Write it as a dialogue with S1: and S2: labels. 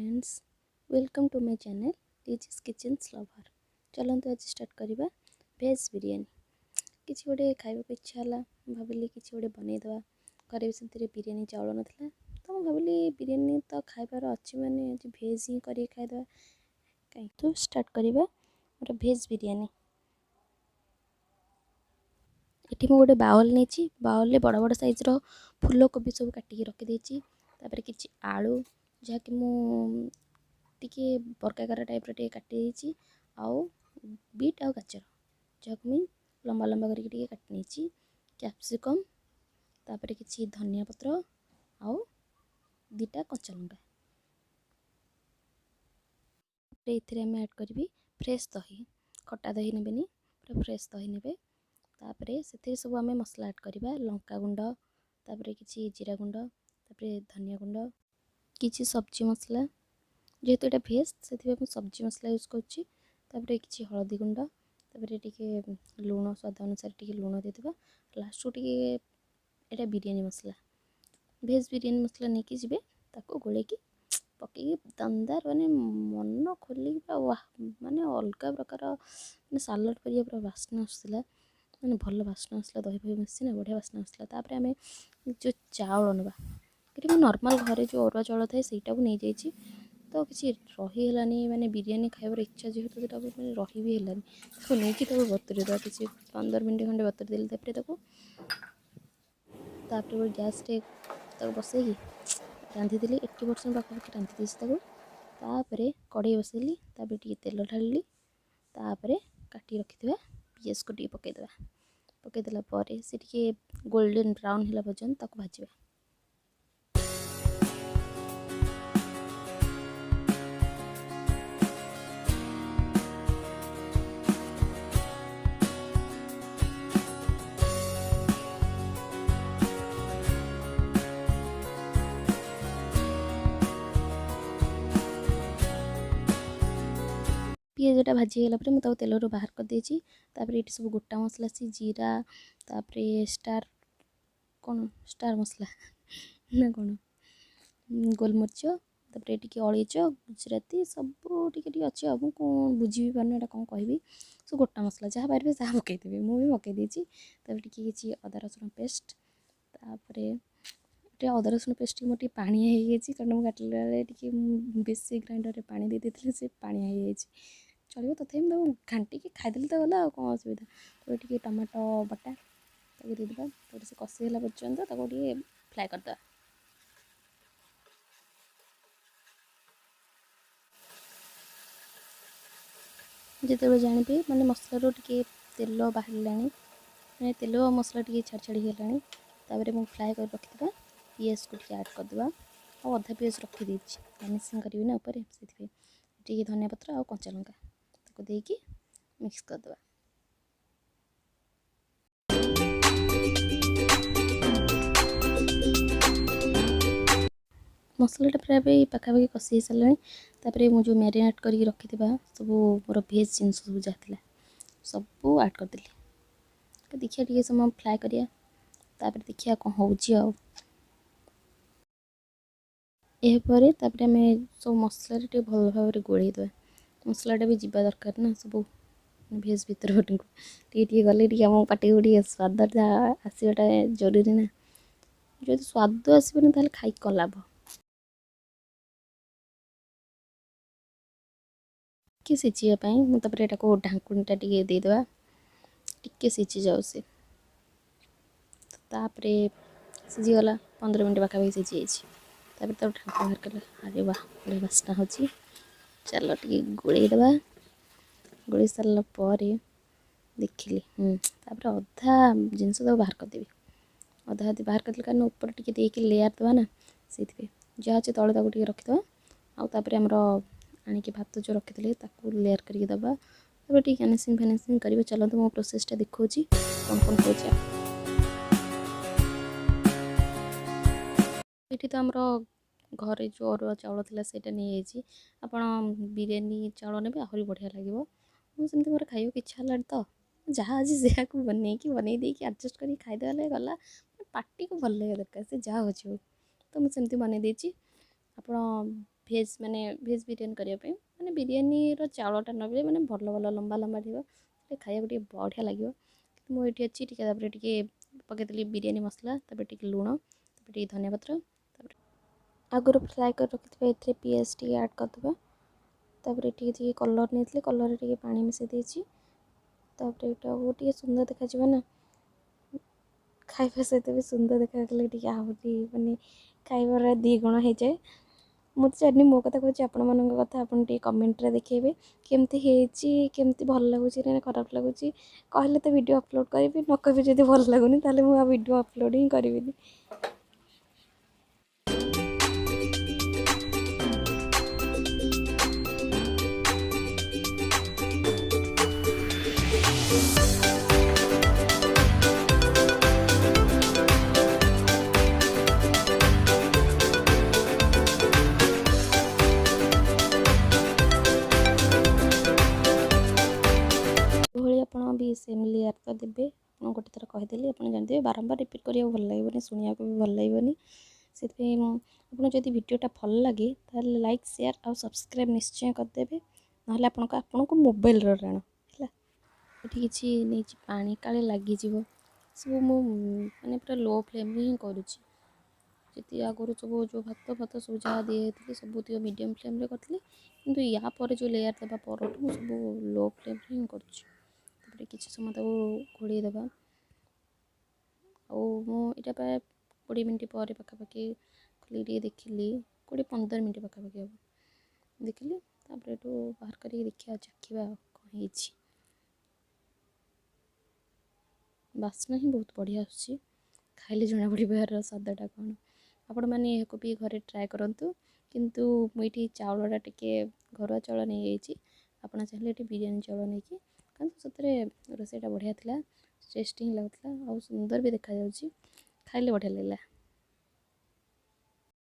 S1: Friends, welcome to my channel लीजिस kitchen lover. चलते आज स्टार्ट करवा भेज बिरियानी। किसी गोटे खाइबा इच्छा है, भाविली किसी गोटे बनईदे घर भी से बिरियानी चाउल नाला, तो मुझे भाविली बिरियानी तो खाइबार अच्छी मैंने आज भेज ही कर खाईदे कहीं। तो स्टार्ट करवा मोर भेज बिरियानी। ये गोटे बाउल नहीं, बाउल बड़ बड़ साइज फूल कोबी सब काटिकी रखीदी, कि आलू जहाँकि मुझे बर्गाकार टाइप काटी आउ बीट आउ गाजर जहाँ मुझे लंबा लंबा करके काटी कैप्सिकम तापर किसी धनिया पत्र आउ दीटा कच्चा लंका ये ऐड करी फ्रेश दही खटा दही ने पूरा फ्रेश दही ने से सब आम मसला ऐड करवा लंका गुंड तापर किसी जीरा गुंड तापर धनिया गुंड किसी सब्जी मसला जेहेतु यहाँ भेज से सब्जी मसला यूज कर किसी हलदी गुंड तापर लुण स्वाद अनुसार टी लुण देदेबा लास्ट को यहाँ बिरियानी मसला भेज बिरियानी मसला नहीं कि जी गोले की पकई दमदार माने मन खोल पूरा वाह माने अलग प्रकार माने सालड पर पूरा बास्ना आसला माने भल बास्ना आसला दही फही मिसी ना बढ़िया बास्ना आसला। आम जो चाउल नवा कि नॉर्मल घरे जो अरुआ चाउल थाए सहीटा को नहीं जाइए तो किसी रहीहलानी माने बिरियानी खाइबार इच्छा जेहेतु तो मैंने रही भी है तो नहीं बतुरी दवा किसी 15 मिनट खंडे बतुरी देते तापर गैस टे बसई रांधि 80% पाखापाखि रांधि तापर कड़े बसैली टी तेल ढाली तापर काटी रखी पियाज को पकईदेला से गोल्डन ब्राउन है पर्यंत भाजवा। पियाजटा भाजीगला मुझे तेल बाहर कर देती ये सब गोटा मसला से जीरा तापर स्टार कौन स्टार मसला ना कौन गोलमरीच तापर ये अलैच गुजराती सब टी अच्छे अब कौन बुझी भी पार्न कौन कह सब गोटा मसला जहाँ पारे जहाँ पकईदेवी मुझे पकईदी किसी अदा रसुण पेस्ट तापर अदा रसुण पेस्ट मोटे पानी है कारण मुझे काटला बेसी ग्राइंडर पानी दे देती से पानी है चलो तथापि तो घाटी खाईदेली तो गला कौन असुविधा। तो ये टमाटो बटा देदेबा से कषीगला पर्यंत फ्राए करदे जिते जानवे मैंने मसलार टे तेल बाहर मैंने तेल मसला टे छाड़ छाड़ी गलापर मुझे फ्राए कर रखी पियाज को ऐड करदे और अधा पियाज रखीदे गार्निशिंग करी ना उपर से धनिया पत्र और कंचा लंका देकी मिक्स करदे। मसलाटा प्राय पाखापाखि कषि सारे तापर मुझे मैरिनेट करके रखी सब मोर भेज जिन सब जहाँ सब ऐड करदेली देखिए टे समय फ्राए करिया तापर देखिए कौन हो आम सब मसला भल भाव गोलईदे मसलाटा भी जीवा दरकार ना सब भेज भर टे गले आम पाटी को स्वाद आसवाटा जरूरी ना जो स्वाद आसबनी ताल खाई कौन लाभ कि सीझापी मुझे यहाँ ढाकुणीटा देदेबा टे सीझी जाऊ से तापर सीझीगला 15 मिनट पाखापाखि सीझी जापर तो ढाकुणी बाहर कले अरे वाह बड़े बास्ना हो चलो टे गोलईदे गोलई सारापर देखिली तापर अधा जिनस तो बाहर करदेवी अधा बाहर करदे कारण ऊपर टे देकी लेयर देवा ना से जहाँ अच्छे तले टे रखीद आउे आमर आणिकी भात जो रखी लेयर करके दबा तब टे गार्निशिंग फार्निशिंग कर चलते मो प्रोसेसटा देखा कौन कौन हो तो आमर घरे जो अरुआ चाउल था से नहीं आप बिरियानी चाउल ने आहरी बढ़िया लगे मुझे मोर खाइक इच्छा है तो जहाँ आज से बनई देकी एडजस्ट कर खाईदे गला पार्टी को भल लगे दरकार से जहाँ हो तो मुझे बनई आप ଭେଜ୍ ମାନେ ଭେଜ୍ ବିରିୟାନୀ କରିବା ପାଇଁ ମାନେ ବିରିୟାନୀର ଚାଉଳଟା ନେବେ ମାନେ ଭଲ ଭଲ ଲମ୍ବା ଲମ୍ବା ଥିବ ଖାଇବାକୁ ଟିକେ ବଢ଼ିଆ ଲାଗିବ। କିନ୍ତୁ ମୁଁ ଏଇଠି ଅଛି ଟିକେ ତାପରେ ଟିକେ ପକାଇଦେଲି ବିରିୟାନୀ ମସଲା, ତାପରେ ଟିକେ ଲୁଣ, ତାପରେ ଟିକେ ଧନିଆ ପତ୍ର, ତାପରେ ଆଗରୁ ଫ୍ରାଏ କରି ରଖିଥିବା ଏଥିରେ ପିଆଜ ଟିକେ ଆଡ଼୍ କରିଦେବା। ତାପରେ ଟିକେ କଲର୍ ନେଇଥିଲି, କଲର୍ରେ ଟିକେ ପାଣି ମିଶାଇ ଦେଇଛି। ତାପରେ ଏଇଟା ଟିକେ ସୁନ୍ଦର ଦେଖାଯିବ ନା, ଖାଇବା ସହିତ ବି ସୁନ୍ଦର ଦେଖାଗଲେ ଟିକେ ଆହୁରି ମାନେ ଖାଇବାର 2 ଗୁଣ ହେଇଯାଏ। ମୁଁ ତ ଜାଣିନି, ମୋ କଥା କହୁଛି, ଆପଣମାନଙ୍କ କଥା ଆପଣ ଟିକେ କମେଣ୍ଟରେ ଦେଖେଇବେ କେମିତି ହେଇଛି, କେମିତି ଭଲ ଲାଗୁଛି ନା ଖରାପ ଲାଗୁଛି। କହିଲେ ତ ଭିଡ଼ିଓ ଅପଲୋଡ଼ କରିବି, ନ କହିବି ଯଦି ଭଲ ଲାଗୁନି ତାହେଲେ ମୁଁ ଆଉ ଭିଡ଼ିଓ ଅପଲୋଡ଼ ହିଁ କରିବିନି। ଏଭଳି ଆପଣ ବି ସେମ୍ ଲେୟାର୍ ତ ଦେବେ। ଆପଣ ଗୋଟେ ଥର କହିଦେଲି ଆପଣ ଜାଣିଦେବେ, ବାରମ୍ବାର ରିପିଟ୍ କରିବାକୁ ଭଲ ଲାଗିବନି, ଶୁଣିବାକୁ ବି ଭଲ ଲାଗିବନି। ସେଥିପାଇଁ ଆପଣ ଯଦି ଭିଡ଼ିଓଟା ଭଲ ଲାଗେ ତାହେଲେ ଲାଇକ୍, ସେୟାର୍ ଆଉ ସବସ୍କ୍ରାଇବ୍ ନିଶ୍ଚୟ କରିଦେବେ। ନହେଲେ ଆପଣଙ୍କୁ ମୋବାଇଲର ରାଣ ହେଲା। ଏଠି କିଛି ନେଇଛି ପାଣି, କାଳେ ଲାଗିଯିବ। ସବୁ ମୁଁ ମାନେ ପୁରା ଲୋ ଫ୍ଲେମ୍ରେ ହିଁ କରୁଛି। ଯେତିକି ଆଗରୁ ସବୁ ଯେଉଁ ଭାତ ସବୁ ଯାହା ଦିଆହେଇଥିଲି ସବୁତିକ ମିଡ଼ିୟମ୍ ଫ୍ଲେମ୍ରେ କରିଥିଲି, କିନ୍ତୁ ୟା ପରେ ଯେଉଁ ଲେୟାର୍ ଦେବା ପରଠୁ ମୁଁ ସବୁ ଲୋ ଫ୍ଲେମ୍ରେ ହିଁ କରୁଛି। ତାପରେ କିଛି ସମୟ ତାକୁ ଘୋଡ଼େଇ ଦେବା। ଆଉ ମୁଁ ଏଇଟା ପ୍ରାୟ 20 ମିନିଟ୍ ପରେ ପାଖାପାଖି ଖୋଲିକି ଟିକେ ଦେଖିଲି, 20-15 ମିନିଟ୍ ପାଖାପାଖି ହେବ ଦେଖିଲି। ତାପରେ ଏଠୁ ବାହାର କରିକି ଦେଖିବା, ଚାଖିବା କ'ଣ ହେଇଛି। ବାସ୍ନା ହିଁ ବହୁତ ବଢ଼ିଆ ଆସୁଛି, ଖାଇଲେ ଜଣାପଡ଼ିବ ଏହାର ସ୍ୱାଦଟା କ'ଣ। ଆପଣମାନେ ଏହାକୁ ବି ଘରେ ଟ୍ରାଏ କରନ୍ତୁ। କିନ୍ତୁ ମୁଁ ଏଇଠି ଚାଉଳଟା ଟିକେ ଘରୁଆ ଚାଉଳ ନେଇଯାଇଛି। ଆପଣ ଚାହିଁଲେ ଏଠି ବିରିୟାନୀ ଚାଉଳ ନେଇକି, କିନ୍ତୁ ସେଥିରେ ରୋଷେଇଟା ବଢ଼ିଆ ଥିଲା, ଟେଷ୍ଟି ହିଁ ଲାଗୁଥିଲା ଆଉ ସୁନ୍ଦର ବି ଦେଖାଯାଉଛି, ଖାଇଲେ ବଢ଼ିଆ ଲାଗିଲା।